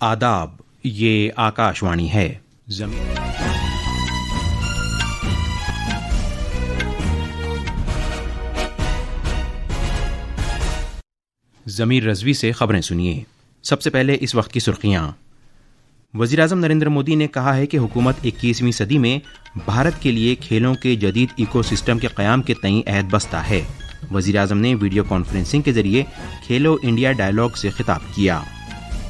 आदाब, ये आकाशवाणी है। ज़मीर रज़वी से खबरें सुनिए। सबसे पहले इस वक्त की सुर्खियां। वज़ीर-ए-आज़म नरेंद्र मोदी ने कहा है कि हुकूमत 21वीं सदी में भारत के लिए खेलों के जदीद इकोसिस्टम के क़याम के तईं अहद बस्ता है। वज़ीर-ए-आज़म ने वीडियो कॉन्फ्रेंसिंग के ज़रिए खेलो इंडिया डायलॉग से खिताब किया।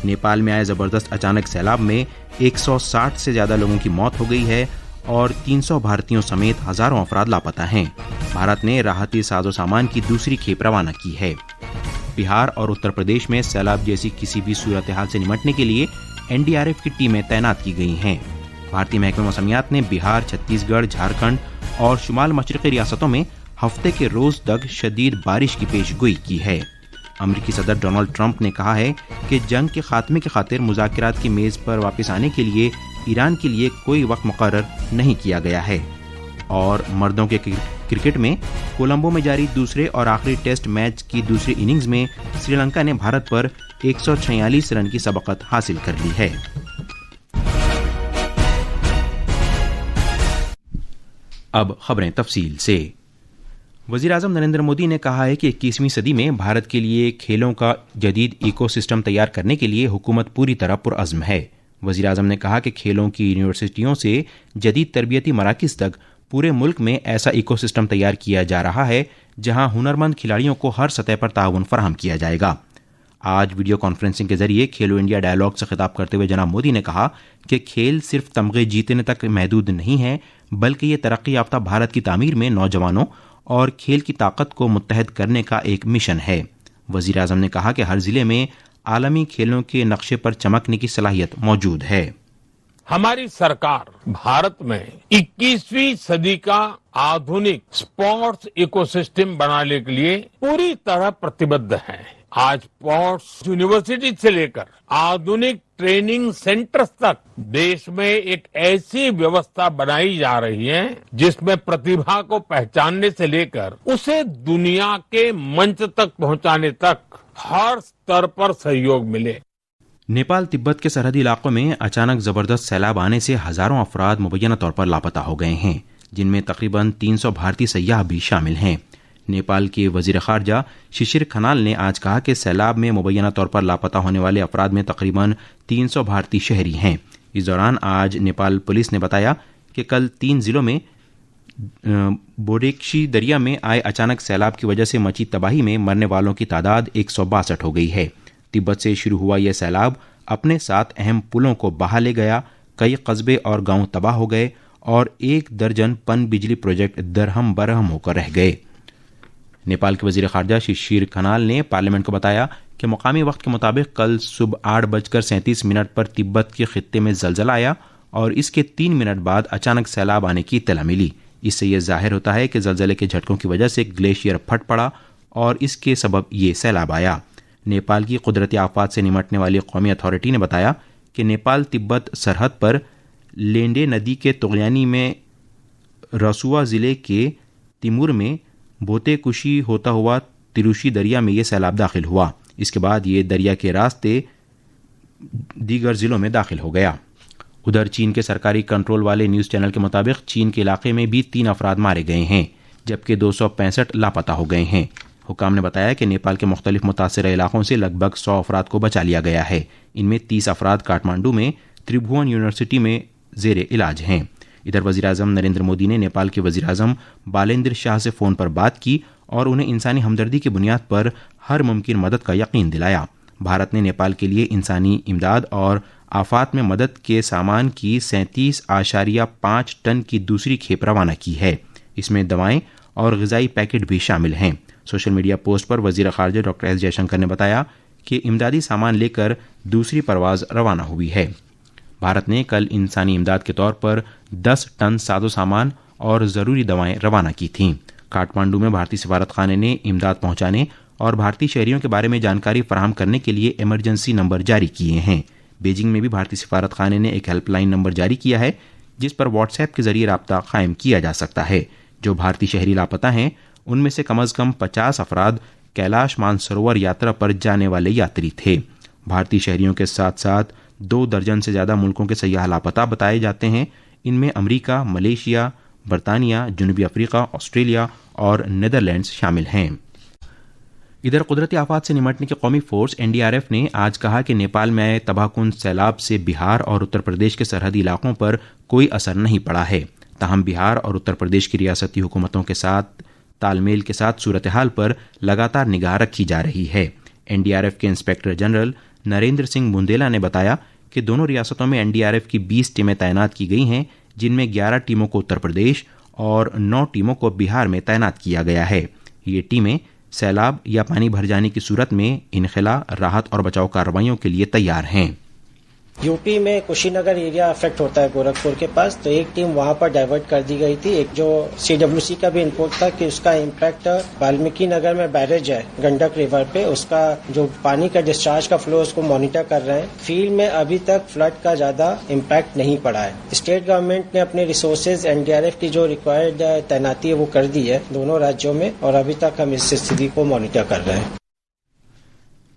नेपाल में आए ज़बरदस्त अचानक सैलाब में 160 से ज़्यादा लोगों की मौत हो गई है और 300 भारतीयों समेत हज़ारों अफराद लापता हैं। भारत ने राहती साजो सामान की दूसरी खेप रवाना की है। बिहार और उत्तर प्रदेश में सैलाब जैसी किसी भी सूरत हाल से निपटने के लिए एनडीआरएफ की टीमें तैनात की गई हैं। भारतीय महकमे मौसमियात ने बिहार, छत्तीसगढ़, झारखंड और शुमाल मशरक़ी रियासतों में हफ्ते के रोज़ तक शदीद बारिश की पेशगोई की है। अमरीकी सदर डोनाल्ड ट्रंप ने कहा है कि जंग के खात्मे की खातिर मुज़ाकरात की मेज़ पर वापस आने के लिए ईरान के लिए कोई वक्त मुकर्रर नहीं किया गया है। और मर्दों के क्रिकेट में कोलंबो में जारी दूसरे और आखिरी टेस्ट मैच की दूसरी इनिंग्स में श्रीलंका ने भारत पर 146 रन की सबकत हासिल कर ली है। अब खबरें तफसील से। वज़ीर-ए-आज़म नरेंद्र मोदी ने कहा है कि 21वीं सदी में भारत के लिए खेलों का जदीद इकोसिस्टम तैयार करने के लिए हुकूमत पूरी तरह पुरअज़्म है। वज़ीर-ए-आज़म ने कहा कि खेलों की यूनिवर्सिटियों से जदीद तरबियती मराकिज़ तक पूरे मुल्क में ऐसा इकोसिस्टम तैयार किया जा रहा है जहां हुनरमंद खिलाड़ियों को हर सतह पर ताउन फराहम किया जाएगा। आज वीडियो कॉन्फ्रेंसिंग के जरिए खेलो इंडिया डायलॉग से खिताब करते हुए जनाब मोदी ने कहा कि खेल सिर्फ तमगे जीतने तक महदूद नहीं है, बल्कि ये तरक्की याफ्ता भारत की तामीर में नौजवानों और खेल की ताकत को मुत्तहद करने का एक मिशन है। वज़ीर-ए-आज़म ने कहा कि हर ज़िले में आलमी खेलों के नक्शे पर चमकने की सलाहियत मौजूद है। हमारी सरकार भारत में 21वीं सदी का आधुनिक स्पोर्ट्स इकोसिस्टम बनाने के लिए पूरी तरह प्रतिबद्ध है। आज स्पोर्ट्स यूनिवर्सिटी से लेकर आधुनिक ट्रेनिंग सेंटर्स तक देश में एक ऐसी व्यवस्था बनाई जा रही है जिसमें प्रतिभा को पहचानने से लेकर उसे दुनिया के मंच तक पहुंचाने तक हर स्तर पर सहयोग मिले। नेपाल तिब्बत के सरहदी इलाकों में अचानक जबरदस्त सैलाब आने से हजारों अफराद मुबैना तौर पर लापता हो गए हैं, जिनमें तकरीबन 300 भारतीय सयाह भी शामिल हैं। नेपाल के वजीर खारजा शिशिर खनाल ने आज कहा कि सैलाब में मुबैना तौर पर लापता होने वाले अफराद में तकरीबन 300 भारतीय शहरी हैं। इस दौरान आज नेपाल पुलिस ने बताया कि कल 3 जिलों में बोडेक्शी दरिया में आए अचानक सैलाब की वजह से मची तबाही में मरने वालों की तादाद 162 हो गई है। तिब्बत से शुरू हुआ यह सैलाब अपने साथ अहम पुलों को बहा ले गया, कई कस्बे और गांव तबाह हो गए और 1 दर्जन पन बिजली प्रोजेक्ट दरहम बरहम होकर रह गए। नेपाल के वजीर खारजा शिशिर खनाल ने पार्लियामेंट को बताया कि मुकामी वक्त के मुताबिक कल सुबह 8:37 पर तिब्बत के खित्ते में जलजला आया और इसके 3 मिनट बाद अचानक सैलाब आने की इत्तला मिली। इससे यह जाहिर होता है कि जलजले के झटकों की वजह से ग्लेशियर फट पड़ा और इसके सबब ये सैलाब आया। नेपाल की कुदरती आफात से निमटने वाली कौमी अथॉरिटी ने बताया कि नेपाल तिब्बत सरहद पर लेंडे नदी के तुगलियानी में रसुआ ज़िले के तिमूर में बोतेकुशी होता हुआ तिरुशी दरिया में ये सैलाब दाखिल हुआ। इसके बाद ये दरिया के रास्ते दीगर ज़िलों में दाखिल हो गया। उधर चीन के सरकारी कंट्रोल वाले न्यूज़ चैनल के मुताबिक चीन के इलाके में भी 3 अफराद मारे गए हैं, जबकि 265 लापता हो गए हैं। हुकाम ने बताया कि नेपाल के मुख्तलिफ मुतासर इलाकों से लगभग 100 अफराद को बचा लिया गया है। इनमें 30 अफराद काठमांडू में त्रिभुवन यूनिवर्सिटी में ज़ेरे इलाज हैं। इधर वज़ीर-ए-आज़म नरेंद्र मोदी ने नेपाल के वज़ीर-ए-आज़म बालेंद्र शाह से फ़ोन पर बात की और उन्हें इंसानी हमदर्दी की बुनियाद पर हर मुमकिन मदद का यकीन दिलाया। भारत ने नेपाल के लिए इंसानी इमदाद और आफात में मदद के सामान की 37.5 टन की दूसरी खेप रवाना की है। इसमें दवाएं और ग़िज़ाई पैकेट भी शामिल हैं। सोशल मीडिया पोस्ट पर वज़ीर ख़ारजा डॉक्टर एस जयशंकर ने बताया कि इमदादी सामान लेकर दूसरी परवाज़ रवाना हुई है। भारत ने कल इंसानी इमदाद के तौर पर 10 टन साजो सामान और ज़रूरी दवाएं रवाना की थीं। काठमांडू में भारतीय सफारत खाने ने इमदाद पहुंचाने और भारतीय शहरियों के बारे में जानकारी फराहम करने के लिए इमरजेंसी नंबर जारी किए हैं। बीजिंग में भी भारतीय सफारत खाने ने एक हेल्पलाइन नंबर जारी किया है, जिस पर व्हाट्सएप के जरिए रब्ता कायम किया जा सकता है। जो भारतीय शहरी लापता हैं उनमें से कम अज़ कम 50 अफराद कैलाश मानसरोवर यात्रा पर जाने वाले यात्री थे। भारतीय शहरियों के साथ साथ 2 درجن سے زیادہ ملکوں کے سیاح لاپتہ بتائے جاتے ہیں. ان میں امریکہ، ملیشیا، برطانیہ، جنوبی افریقہ، آسٹریلیا اور نیدرلینڈز شامل ہیں. ادھر قدرتی آفات سے نمٹنے کی قومی فورس NDRF نے آج کہا کہ نیپال میں آئے تباہ کن سیلاب سے بہار اور اتر پردیش کے سرحدی علاقوں پر کوئی اثر نہیں پڑا ہے. تاہم بہار اور اتر پردیش کی ریاستی حکومتوں کے ساتھ تال میل کے ساتھ صورتحال پر لگاتار نگاہ رکھی جا رہی ہے. NDRF کے انسپکٹر جنرل نریندر سنگھ بندیلا نے بتایا کہ دونوں ریاستوں میں NDRF کی 20 ٹیمیں تعینات کی گئی ہیں، جن میں 11 ٹیموں کو اتر پردیش اور 9 ٹیموں کو بہار میں تعینات کیا گیا ہے. یہ ٹیمیں سیلاب یا پانی بھر جانے کی صورت میں انخلا، راحت اور بچاؤ کارروائیوں کے لیے تیار ہیں. یوپی میں کشی نگر ایریا افیکٹ ہوتا ہے گورکھپور کے پاس، تو ایک ٹیم وہاں پر ڈائیورٹ کر دی گئی تھی. ایک جو CWC کا بھی انپوٹ تھا کہ اس کا امپیکٹ والمیکی نگر میں بیریج ہے گنڈک ریور پہ، اس کا جو پانی کا ڈسچارج کا فلو اس کو مانیٹر کر رہے ہیں. فیلڈ میں ابھی تک فلڈ کا زیادہ امپیکٹ نہیں پڑا ہے. اسٹیٹ گورنمنٹ نے اپنے ریسورسز NDRF کی جو ریکوائرڈ تعیناتی ہے وہ کر دی ہے دونوں راجیوں میں، اور ابھی تک ہم اس استھتی کو مانیٹر کر رہے ہیں.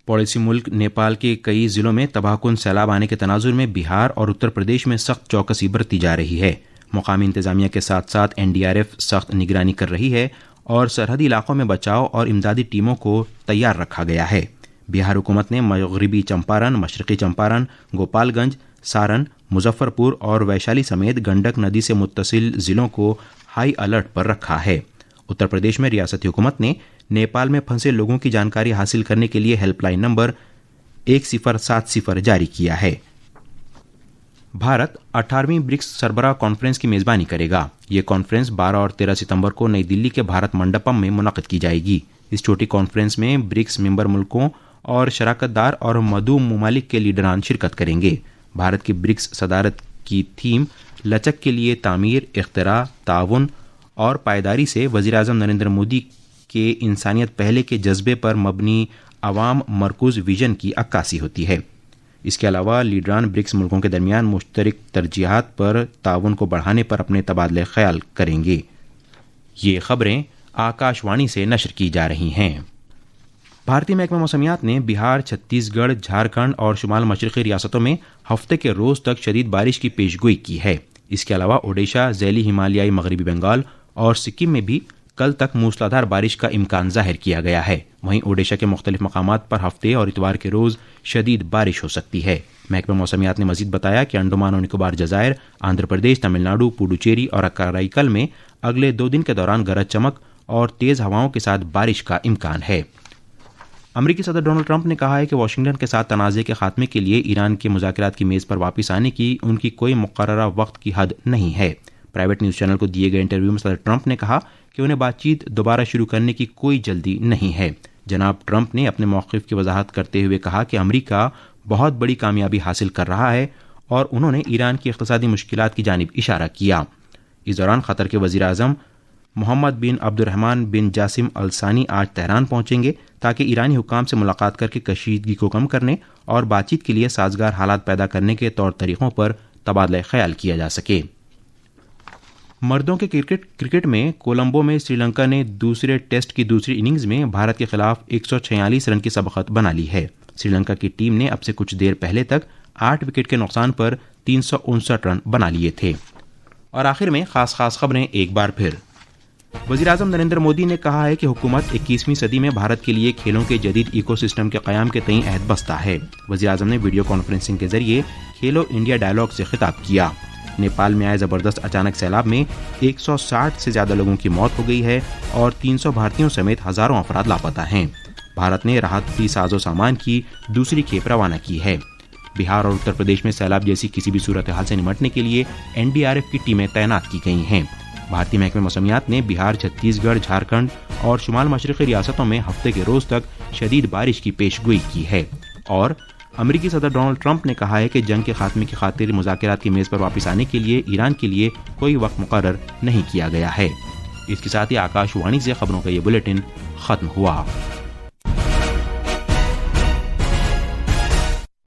پڑوسی ملک نیپال کے کئی ضلعوں میں تباہ کن سیلاب آنے کے تناظر میں بہار اور اتر پردیش میں سخت چوکسی برتی جا رہی ہے. مقامی انتظامیہ کے ساتھ ساتھ NDRF سخت نگرانی کر رہی ہے اور سرحدی علاقوں میں بچاؤ اور امدادی ٹیموں کو تیار رکھا گیا ہے. بہار حکومت نے مغربی چمپارن، مشرقی چمپارن، گوپال گنج، سارن، مظفر پور اور ویشالی سمیت گنڈک ندی سے متصل ضلعوں کو ہائی الرٹ پر رکھا ہے. اتر پردیش میں ریاستی حکومت نے نیپال میں پھنسے لوگوں کی جانکاری حاصل کرنے کے لیے ہیلپ لائن نمبر 1070 جاری کیا ہے. بھارت 18ویں برکس سربراہ کانفرنس کی میزبانی کرے گا. یہ کانفرنس 12 اور 13 ستمبر کو نئی دلی کے بھارت منڈپم میں منعقد کی جائے گی. اس چھوٹی کانفرنس میں برکس ممبر ملکوں اور شراکت دار اور مدعو ممالک کے لیڈران شرکت کریں گے. بھارت کی برکس صدارت کی تھیم لچک کے لیے تعمیر، اختراع، تعاون اور پائیداری سے وزیراعظم نریندر مودی کے انسانیت پہلے کے جذبے پر مبنی عوام مرکوز ویژن کی عکاسی ہوتی ہے. اس کے علاوہ لیڈران برکس ملکوں کے درمیان مشترک ترجیحات پر تعاون کو بڑھانے پر اپنے تبادلہ خیال کریں گے. یہ خبریں آکاش وانی سے نشر کی جا رہی ہیں. بھارتی محکمہ موسمیات نے بہار، چھتیس گڑھ، جھارکھنڈ اور شمال مشرقی ریاستوں میں ہفتے کے روز تک شدید بارش کی پیشگوئی کی ہے. اس کے علاوہ اوڈیشہ، ذیلی ہمالیائی مغربی بنگال اور سکم میں بھی کل تک موسلادھار بارش کا امکان ظاہر کیا گیا ہے. وہیں اوڈیشہ کے مختلف مقامات پر ہفتے اور اتوار کے روز شدید بارش ہو سکتی ہے. محکمہ موسمیات نے مزید بتایا کہ انڈمان اور نکوبار جزائر، آندھرا پردیش، تمل ناڈو، پوڈوچیری اور کرائی میں اگلے 2 دن کے دوران گرج چمک اور تیز ہواؤں کے ساتھ بارش کا امکان ہے. امریکی صدر ڈونلڈ ٹرمپ نے کہا ہے کہ واشنگٹن کے ساتھ تنازع کے خاتمے کے لیے ایران کے مذاکرات کی میز پر واپس آنے کی ان کی کوئی مقررہ وقت کی حد نہیں ہے. پرائیویٹ نیوز چینل کو دیے گئے انٹرویو میں صدر ٹرمپ نے کہا کہ انہیں بات چیت دوبارہ شروع کرنے کی کوئی جلدی نہیں ہے. جناب ٹرمپ نے اپنے موقف کی وضاحت کرتے ہوئے کہا کہ امریکہ بہت بڑی کامیابی حاصل کر رہا ہے اور انہوں نے ایران کی اقتصادی مشکلات کی جانب اشارہ کیا. اس دوران قطر کے وزیر اعظم محمد بن عبد الرحمن بن جاسم الثانی آج تہران پہنچیں گے تاکہ ایرانی حکام سے ملاقات کر کے کشیدگی کو کم کرنے اور بات چیت کے لیے سازگار حالات پیدا کرنے کے طور طریقوں پر تبادلہ خیال کیا جا سکے. مردوں کے کرکٹ میں کولمبو میں سری لنکا نے دوسرے ٹیسٹ کی دوسری اننگز میں بھارت کے خلاف 146 رن کی سبقت بنا لی ہے. سری لنکا کی ٹیم نے اب سے کچھ دیر پہلے تک 8 وکٹ کے نقصان پر 359 رن بنا لیے تھے. اور آخر میں خاص خبریں ایک بار پھر. وزیراعظم نریندر مودی نے کہا ہے کہ حکومت 21ویں صدی میں بھارت کے لیے کھیلوں کے جدید ایکو سسٹم کے قیام کے تئیں عہد بستہ ہے. وزیراعظم نے ویڈیو کانفرنسنگ کے ذریعے کھیلو انڈیا ڈائیلاگ سے خطاب کیا. نیپال میں آئے زبردست اچانک سیلاب میں 160 سے زیادہ لوگوں کی موت ہو گئی ہے اور 300 بھارتیوں سمیت ہزاروں افراد لاپتہ ہیں. بھارت نے راحتی ساز و سامان کی دوسری کھیپ روانہ کی ہے. بہار اور اتر پردیش میں سیلاب جیسی کسی بھی صورتحال سے نمٹنے کے لیے NDRF کی ٹیمیں تعینات کی گئی ہیں. بھارتی محکمہ موسمیات نے بہار، چھتیس گڑھ، جھارکھنڈ اور شمال مشرقی ریاستوں میں ہفتے کے روز تک شدید بارش کی پیش گوئی کی ہے. اور امریکی صدر ڈونلڈ ٹرمپ نے کہا ہے کہ جنگ کے خاتمے کی خاطر مذاکرات کی میز پر واپس آنے کے لیے ایران کے لیے کوئی وقت مقرر نہیں کیا گیا ہے. اس کے ساتھ ہی آکاش وانی سے خبروں کا یہ بلیٹن ختم ہوا.